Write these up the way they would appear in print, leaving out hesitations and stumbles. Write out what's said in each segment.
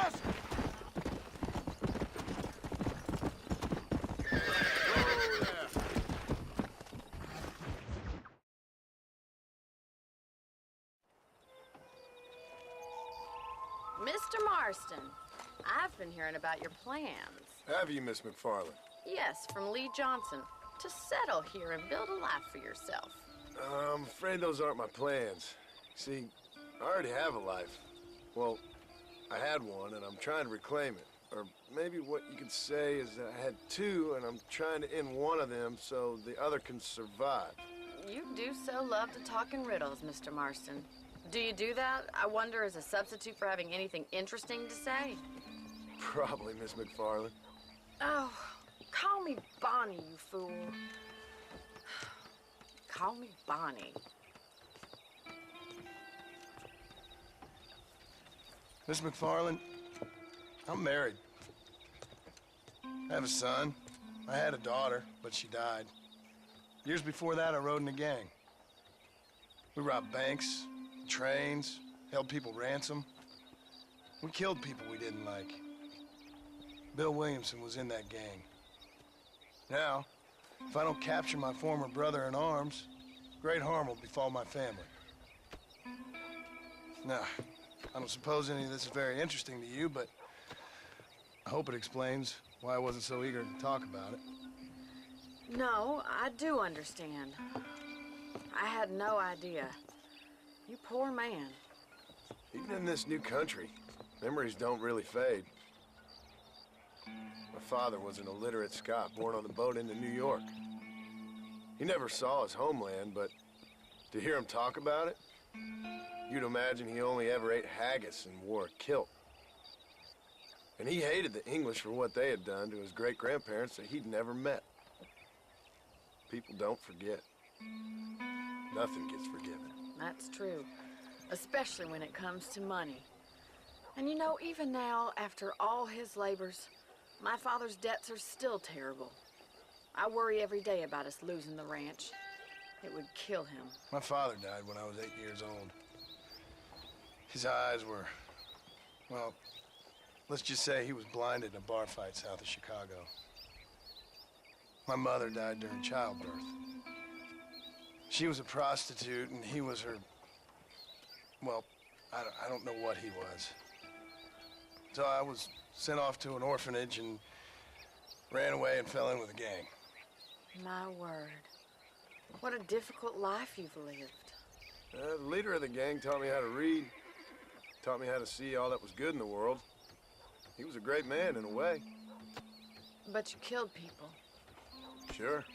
Faster! Mr. Marston, I've been hearing about your plans. Have you, Miss McFarland? Yes, from Lee Johnson, to settle here and build a life for yourself. I'm afraid those aren't my plans. See, I already have a life. Well, I had one, and I'm trying to reclaim it. Or maybe what you could say is that I had two, and I'm trying to end one of them so the other can survive. You do so love to talk in riddles, Mr. Marston. Do you do that, I wonder, as a substitute for having anything interesting to say? Probably, Miss McFarland. Oh, call me Bonnie, you fool. Call me Bonnie. Miss McFarland, I'm married. I have a son. I had a daughter, but she died. Years before that, I rode in a gang. We robbed banks, trains, held people ransom. We killed people we didn't like. Bill Williamson was in that gang. Now, if I don't capture my former brother in arms, great harm will befall my family. Now, I don't suppose any of this is very interesting to you, but I hope it explains why I wasn't so eager to talk about it. No, I do understand. I had no idea. You poor man. Even in this new country, memories don't really fade. My father was an illiterate Scot born on the boat into New York. He never saw his homeland, but to hear him talk about it, you'd imagine he only ever ate haggis and wore a kilt. And he hated the English for what they had done to his great-grandparents that he'd never met. People don't forget. Nothing gets forgiven. That's true, especially when it comes to money. And you know, even now, after all his labors, my father's debts are still terrible. I worry every day about us losing the ranch. It would kill him. My father died when I was 8 years old. His eyes were, well, let's just say he was blinded in a bar fight south of Chicago. My mother died during childbirth. She was a prostitute, and he was her, well, I don't know what he was. So I was sent off to an orphanage and ran away and fell in with a gang. My word. What a difficult life you've lived. The leader of the gang taught me how to read, taught me how to see all that was good in the world. He was a great man in a way. But you killed people. Sure,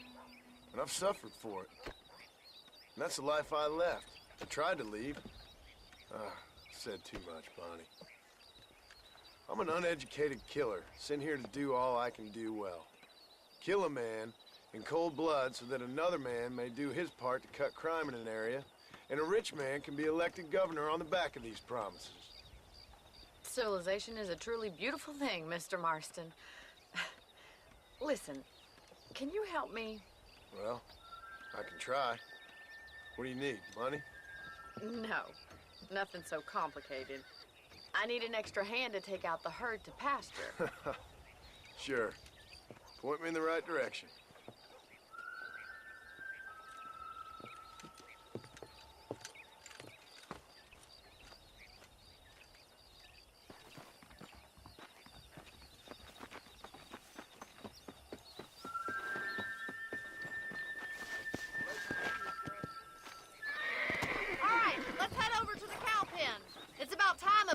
and I've suffered for it. And that's the life I left. I tried to leave. Said too much, Bonnie. I'm an uneducated killer, sent here to do all I can do well. Kill a man in cold blood so that another man may do his part to cut crime in an area, and a rich man can be elected governor on the back of these promises. Civilization is a truly beautiful thing, Mr. Marston. Listen, can you help me? Well, I can try. What do you need, money? No, nothing so complicated. I need an extra hand to take out the herd to pasture. Sure. Point me in the right direction.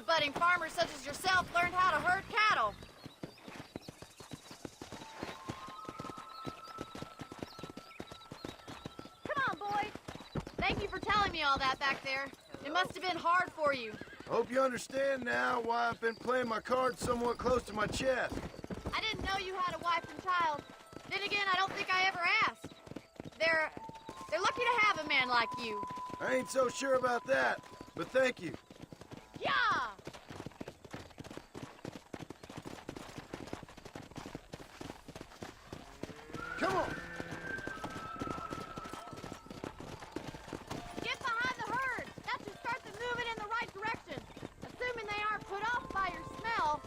Budding farmers such as yourself learned how to herd cattle. Come on, boys. Thank you for telling me all that back there. It must have been hard for you. Hope you understand now why I've been playing my cards somewhat close to my chest. I didn't know you had a wife and child. Then again, I don't think I ever asked. They're lucky to have a man like you. I ain't so sure about that, but thank you. Yeah! Come on! Get behind the herd! That should start them moving in the right direction. Assuming they aren't put off by your smell.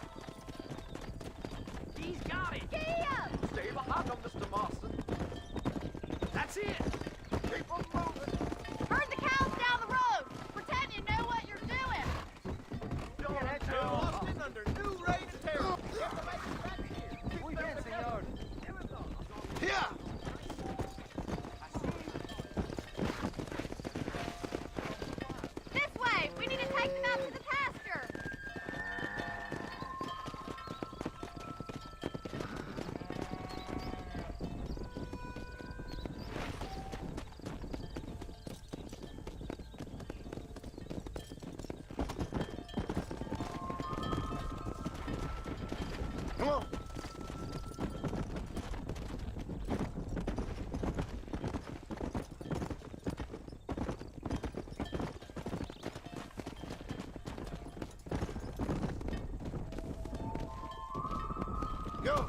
Go!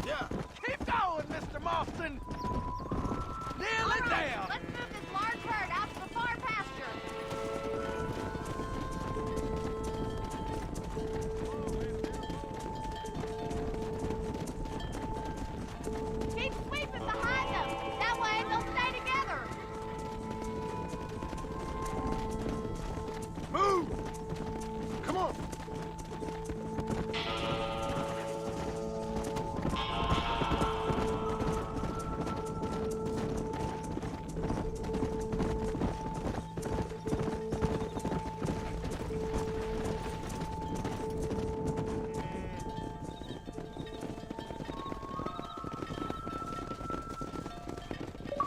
Yeah. Keep going, Mr. Marston! Nail it down! Let's move this large herd out to the far pasture. Keep sweeping behind them. That way they'll stay together. Move! Come on!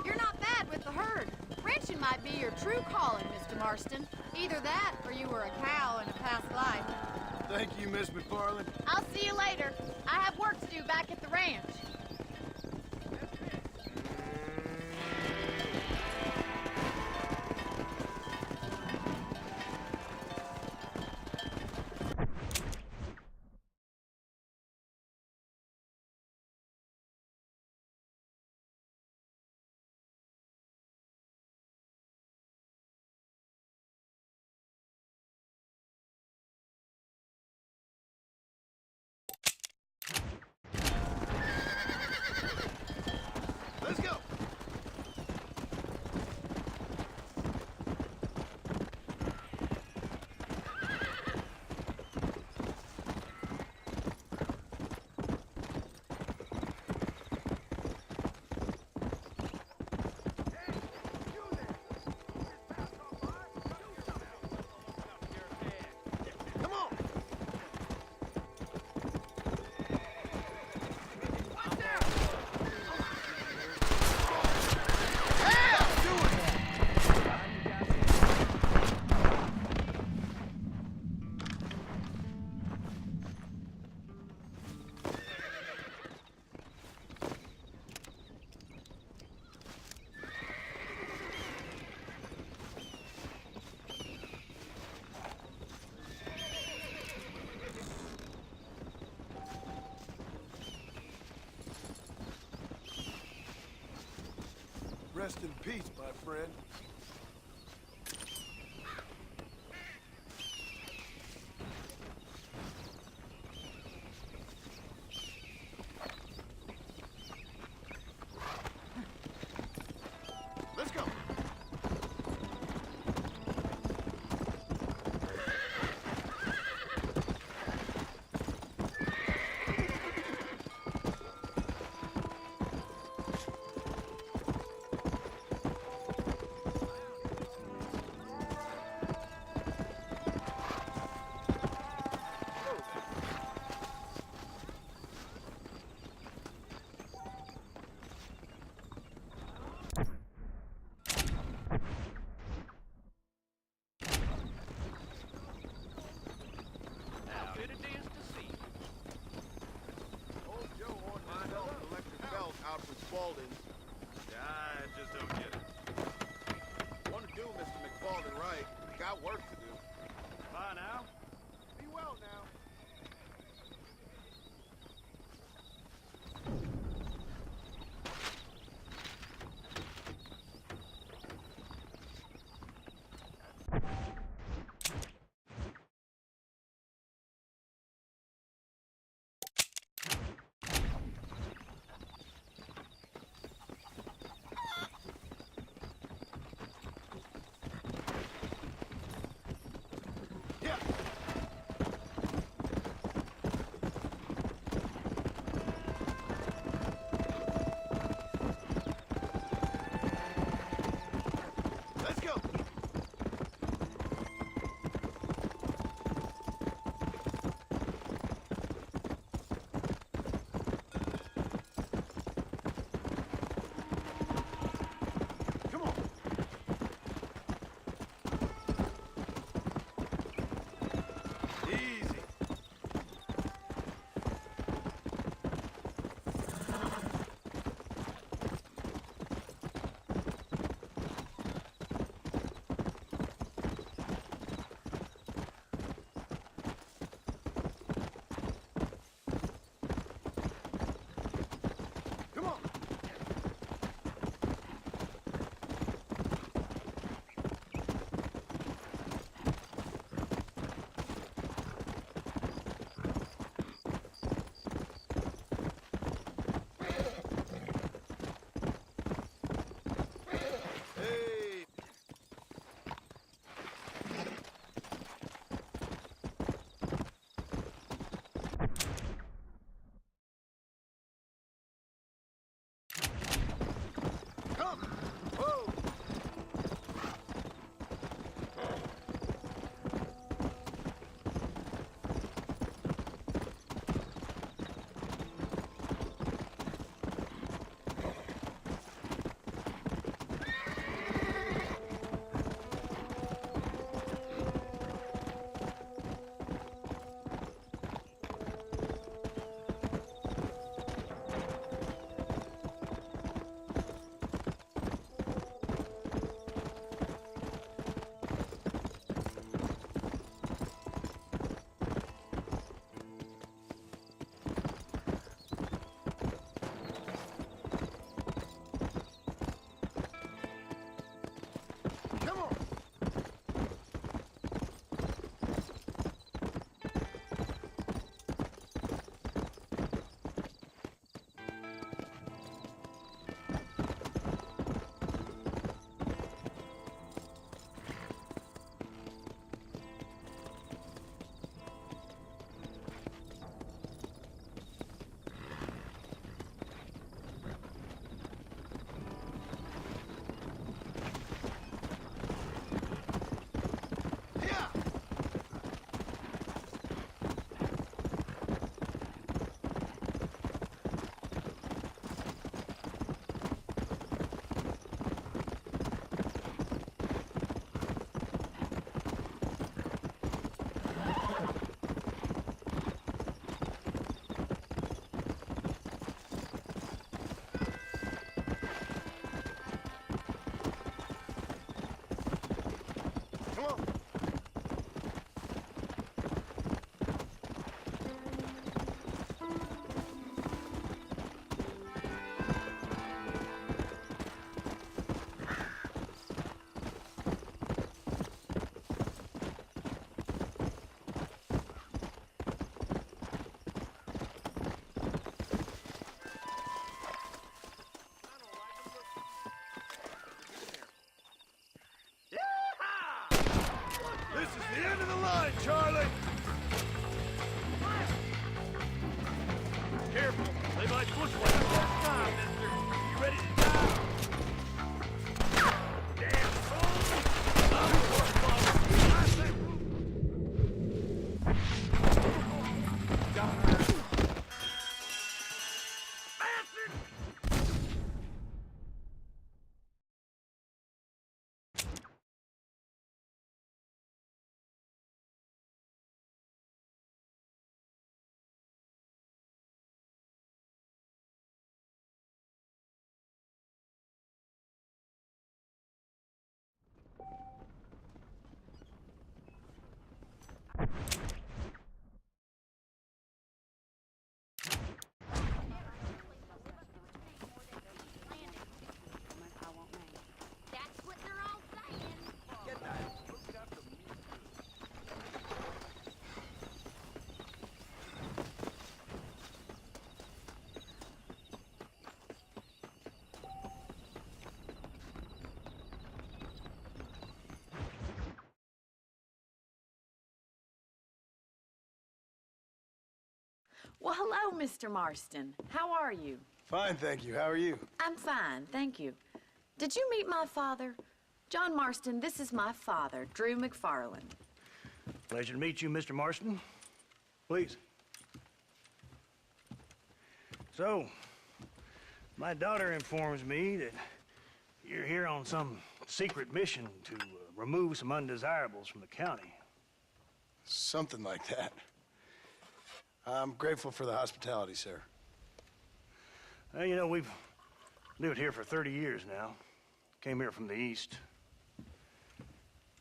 You're not bad with the herd. Ranching might be your true calling, Mr. Marston. Either that, or you were a cow in a past life. Thank you, Miss McFarland. I'll see you later. I have work to do back at the ranch. Let's go! Come on! Rest in peace, my friend. Let's go. Well, hello, Mr. Marston. How are you? Fine, thank you. How are you? I'm fine, thank you. Did you meet my father? John Marston, this is my father, Drew McFarland. Pleasure to meet you, Mr. Marston. Please. So, my daughter informs me that you're here on some secret mission to remove some undesirables from the county. Something like that. I'm grateful for the hospitality, sir. Well, you know, we've lived here for 30 years now. Came here from the east.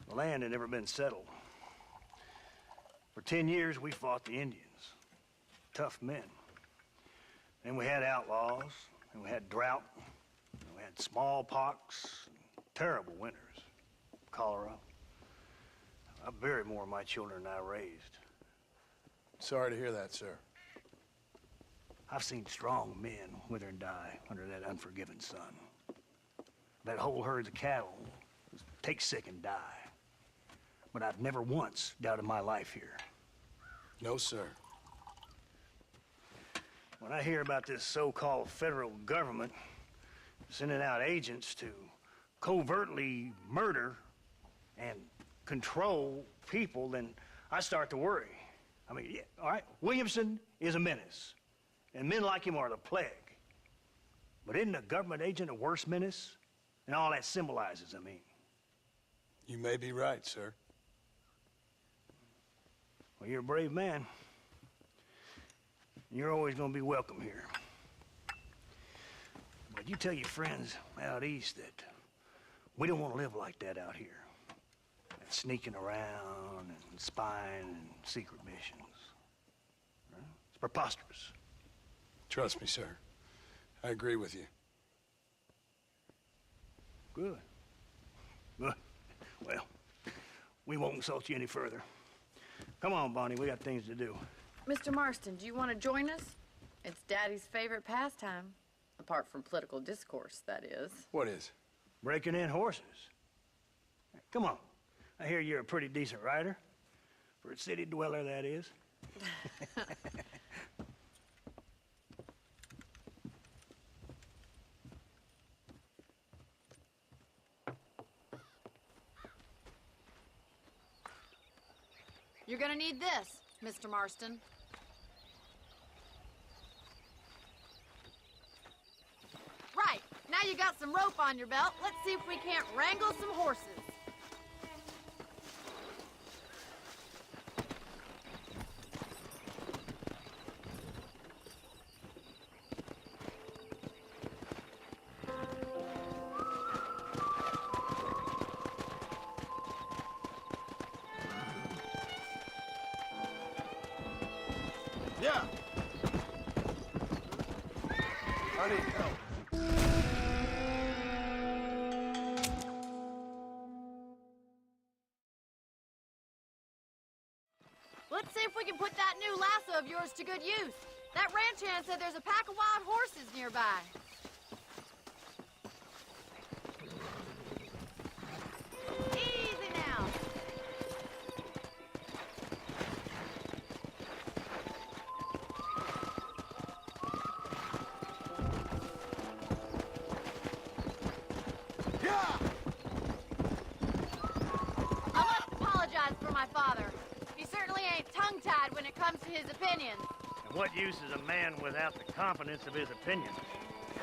The land had never been settled. For 10 years, we fought the Indians. Tough men. And we had outlaws, and we had drought, and we had smallpox, and terrible winters, cholera. I buried more of my children than I raised. Sorry to hear that, sir. I've seen strong men wither and die under that unforgiving sun. That whole herds of cattle take sick and die. But I've never once doubted my life here. No, sir. When I hear about this so-called federal government sending out agents to covertly murder and control people, then I start to worry. I mean, yeah, all right, Williamson is a menace, and men like him are the plague. But isn't a government agent a worse menace? And all that symbolizes, I mean. You may be right, sir. Well, you're a brave man. You're always gonna be welcome here. But you tell your friends out east that we don't want to live like that out here. That sneaking around and spying and secret missions. Huh? It's preposterous. Trust me, sir. I agree with you. Good. Good. Well, we won't insult you any further. Come on, Bonnie, we got things to do. Mr. Marston, do you want to join us? It's Daddy's favorite pastime. Apart from political discourse, that is. What is? Breaking in horses. Come on. I hear you're a pretty decent rider. For a city dweller, that is. You're gonna need this, Mr. Marston. Right, now you got some rope on your belt. Let's see if we can't wrangle some horses. Yeah. I need help. Let's see if we can put that new lasso of yours to good use. That ranch hand said there's a pack of wild horses nearby. Easy now. Yeah! I must apologize for my father. He certainly ain't tongue-tied when it comes to his opinions. And what use is a man without the confidence of his opinions?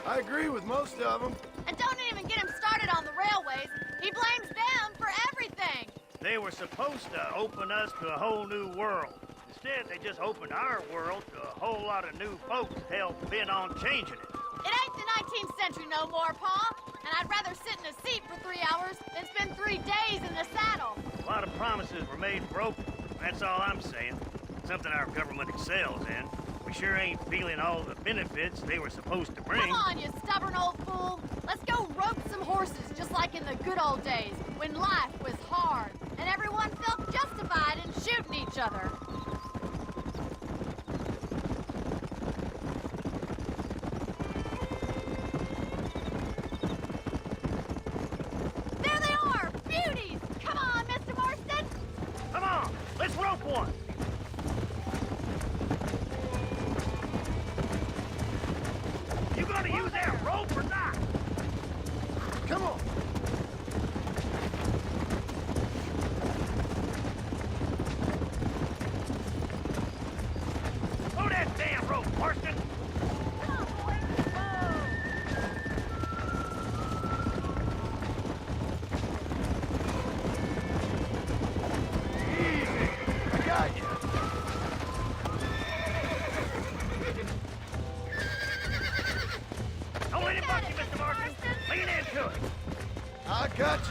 I agree with most of them. And don't even get him started on the railways. He blames them for everything. They were supposed to open us to a whole new world. Instead, they just opened our world to a whole lot of new folks hell-bent on changing it. It ain't the 19th century no more, Pa. And I'd rather sit in a seat for 3 hours than spend 3 days in the saddle. A lot of promises were made and broken. That's all I'm saying. Something our government excels in. We sure ain't feeling all the benefits they were supposed to bring. Come on, you stubborn old fool. Let's go rope some horses just like in the good old days when life was hard and everyone felt justified in shooting each other. There they are! Beauties! Come on, Mr. Marston! Come on, let's rope one.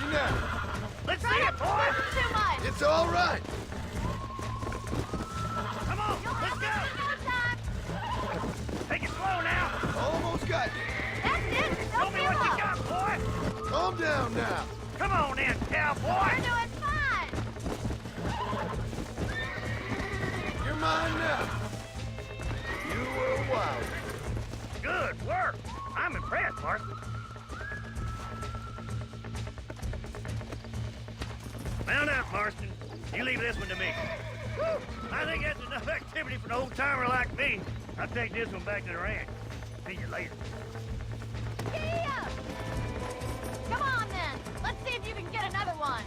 Easy now. Let's see Try it, not to boy! push too much. It's all right. Come on, You'll let's have go! no time. Take it slow now! Almost got you. That's it. Show Don't me give what you up. got, boy! Calm down now. Come on in, You're cowboy! doing fine. You're mine now. You were a wild. Good work! I'm impressed, Marston. Mount up, Marston. You leave this one to me. Whew. I think that's enough activity for an old-timer like me. I'll take this one back to the ranch. See you later. Kia! Come on, then. Let's see if you can get another one.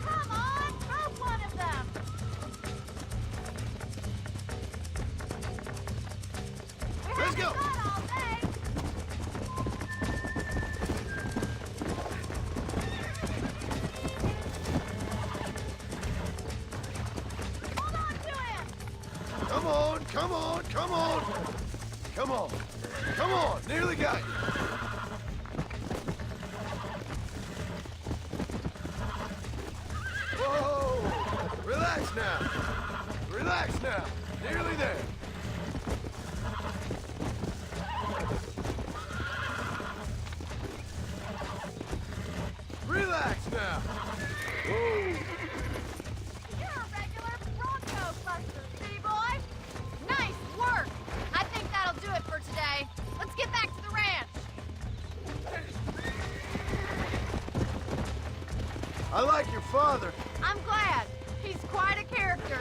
Come on, rope one of them. We Let's haven't go. gone all day. Hold on to him. Come on, come on, come on. Come on. Come on. Nearly got you. Whoa. Relax now. Relax now. Nearly there. Relax now. Whoa. You're a regular Bronco buster, city boy. Nice work. I think that'll do it for today. Let's get back to the ranch. I like your father. I'm glad. He's quite a character.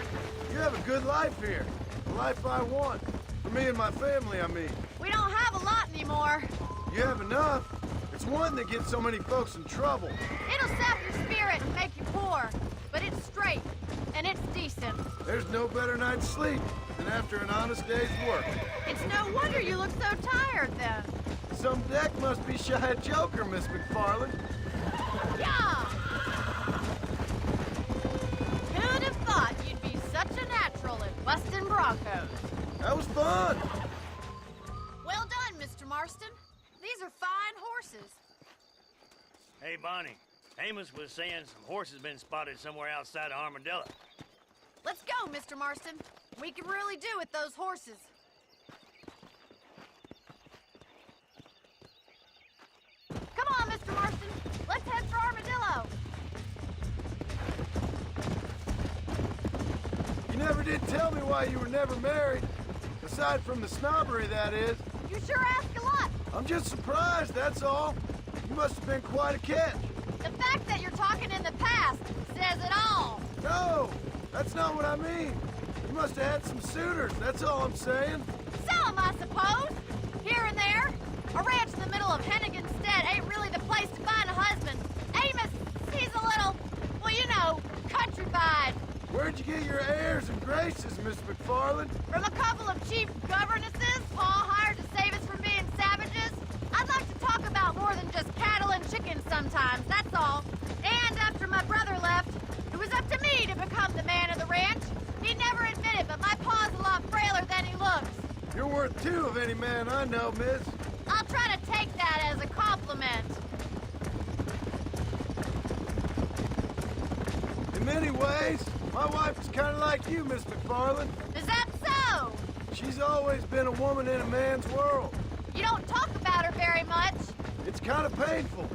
You have a good life here. The life I want. For me and my family, I mean. We don't have a lot anymore. You have enough. It's one that gets so many folks in trouble. It'll sap your spirit and make you poor. But it's straight, and it's decent. There's no better night's sleep than after an honest day's work. It's no wonder you look so tired then. Some deck must be shy of Joker, Miss McFarland. Yeah! Who'd have thought you'd be such a natural at busting Broncos? That was fun. Well done, Mr. Marston. These are fine horses. Hey, Bonnie. Amos was saying some horses been spotted somewhere outside of Armadillo. Let's go, Mr. Marston. We can really do with those horses. Come on, Mr. Marston. Let's head for Armadillo. You never did tell me why you were never married. Aside from the snobbery, that is. You sure ask a lot. I'm just surprised, that's all. You must have been quite a catch. The fact that you're talking in the past says it all. No, that's not what I mean. You must have had some suitors, that's all I'm saying. Some, I suppose. Here and there. A ranch in the middle of Hennigan's Stead ain't really the place to find a husband. Amos, he's a little, well, you know, countrified. Where'd you get your airs and graces, Miss McFarland? From a couple of cheap governesses Pa hired to save us from being savages. I'd like to talk about more than just cattle and chickens sometimes, that's all. And after my brother left, it was up to me to become the man of the ranch. He never admitted, but my pa's a lot frailer than he looks. You're worth two of any man I know, miss. I'll try to take that as a compliment. In many ways, my wife is kind of like you, Miss McFarland. Is that so? She's always been a woman in a man's world. You don't talk about her very much. It's kind of painful,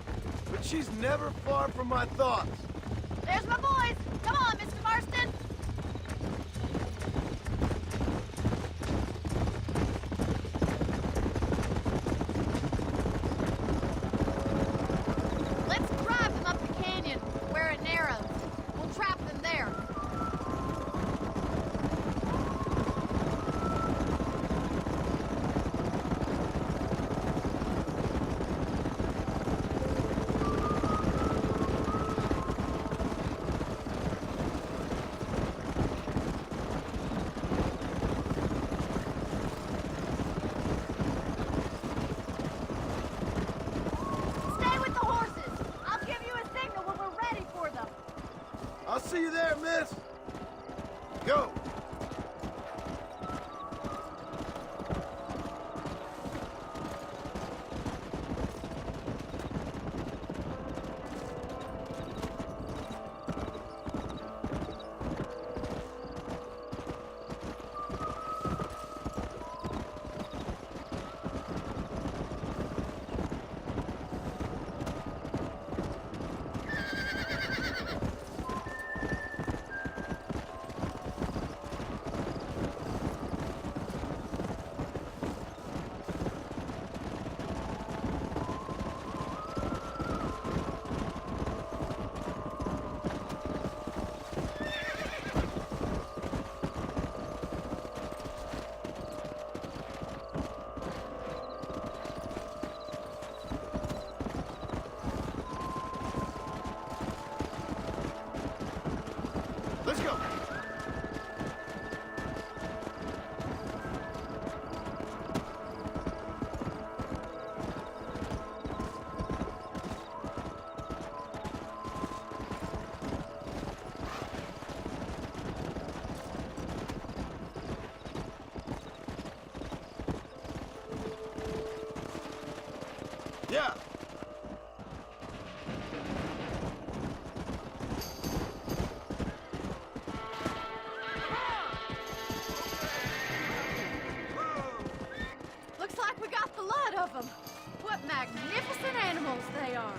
but she's never far from my thoughts. There's my boys. Come on, Mr. Marston. Let's drive them up the canyon, where it narrows. We'll trap them there. Stay with the horses. I'll give you a signal when we're ready for them. I'll see you there, miss. Go. Let's go. Yeah. Looks like we got the lot of them. What magnificent animals they are.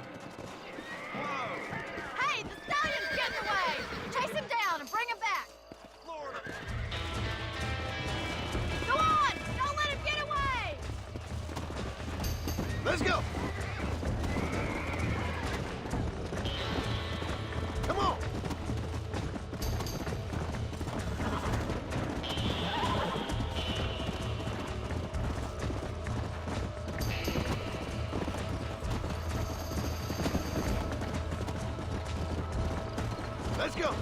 Hey, the stallion's getting away! Chase him down and bring him back. Go on! Don't let him get away! Let's go. Come on. Let's go.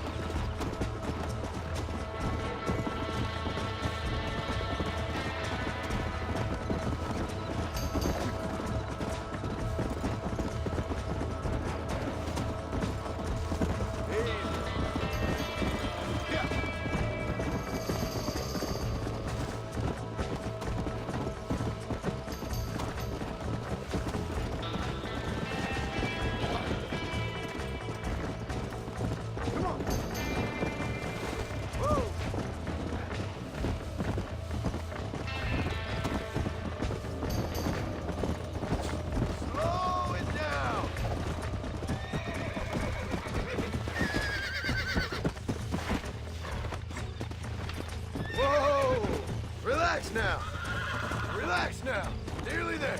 Slow it down. Whoa! Relax now. Relax now. Nearly there.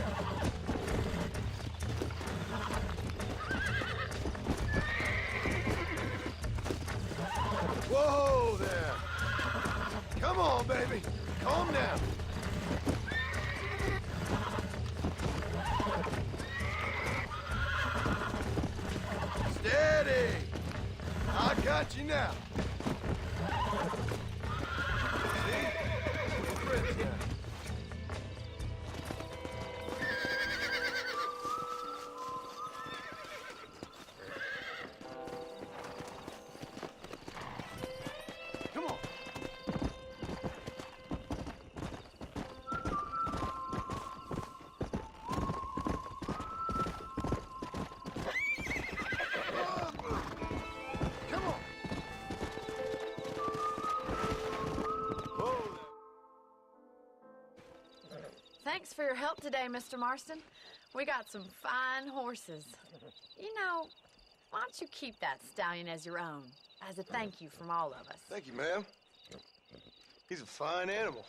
Whoa there. Come on, baby. Calm down. Steady. I got you now. See? We're friends now. Come on. Come on. Whoa there. Thanks for your help today, Mr. Marston. We got some fine horses. You know, why don't you keep that stallion as your own, as a thank you from all of us? Thank you, ma'am. He's a fine animal.